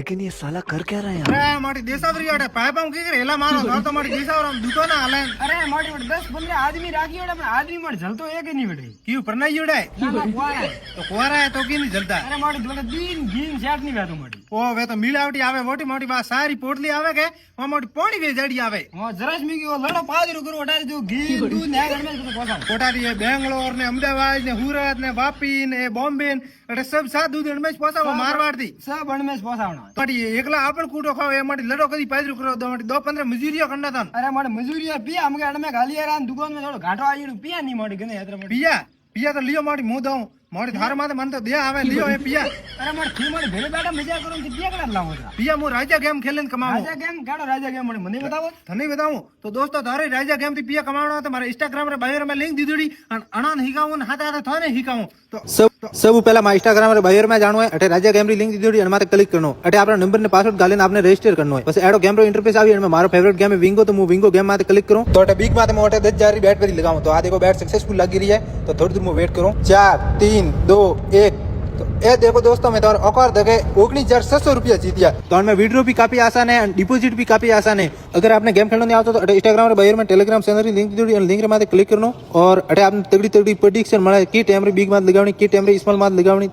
लेकिन ये साला कर क्या रहा है अरे माटी देसावरी आड़े पाइप हम की करे एला मारो तो तो माटी देसावर हम दुकान हाले अरे माटी वट 10-15 आदमी राखी वड़े पण आदमी माटी जलतो एक नहीं वड़े क्यों परनाई उड़े ना ना कुआरा है। तो कुआरा है तो की नहीं जलता अरे माटी वटे दिन घीन सेट नहीं वेतो माटी ओ वे तो मिलावटी आवे मोटी मोटी बात सारी पोटली आवे के वहां मोटी पानी वे जड़ी आवे वो जरास में की वो लड़ो पादरू करो वटारे जो घी दूध ने घर में तो पोसा कोटारी है बेंगलोर ने अहमदाबाद ने सूरत ने वापी ने बॉम्बे अरे सब साथ दूध में पोसा वो मारवाड़ दी सब अण में पोसावना माटी एकला आपन कूटो खाओ ए माटी लड़ो कदी पादरू करो दो माटी 2-15 मजूरिया करना था अरे माटी मजूरी पिया हमके अण में गाली यार दुकान में थोड़ो घाटो आई पिया नहीं माटी गने यात्रा माटी पिया पिया तो लियो माटी मुंह दऊं माटी थार माथे मन तो दे आवे लियो ए पिया अरे माटी थी माटी भेड़े बैठा मजा करो कि पिया करा लावो था पिया मु राजा गेम खेलन कमाऊं राजा गेम काड़ो राजा गेम माटी मने बताओ थने बताऊं तो दोस्तों थारे राजा गेम थी पिया कमावणो तो मारे इंस्टाग्राम रे बायो में लिंक दीदुडी अणान हिकाऊं हाथे हाथे थाने हिकाऊं तो सब पहला मां इंस्टाग्राम रे बायो में जानो है अटे राजा गेम री लिंक दीदुडी अन माथे क्लिक करनो अटे आपरा नंबर ने पासवर्ड गालीने आपने रजिस्टर करनो है बस एडो गेम रो इंटरफेस आवी अने मारो फेवरेट गेम है विंगो तो मु विंगो गेम माथे क्लिक करूं तो अटे बिग माथे मोटे 10,000 री बैट पे लगाऊं तो आ देखो बैट सक्सेसफुल लगी रही है तो थोड़ी देर मु वेट करूं 4 3 2 1 तो ए देखो दोस्तों मैं तो औकार देखे 19,600 रुपया जीतिया तो में विड्रॉ भी काफी आसान है डिपॉजिट भी काफी आसान है अगर आपने गेम खेलने नहीं आता तो इंस्टाग्राम रे बायो में टेलीग्राम चैनल री लिंक दी लिंक रे माथे क्लिक करनो और अटे आपने तगड़ी तगड़ी प्रेडिक्शन મળે की टाइम रे बिग माथ लगावणी की टाइम रे स्मॉल माथ लगावणी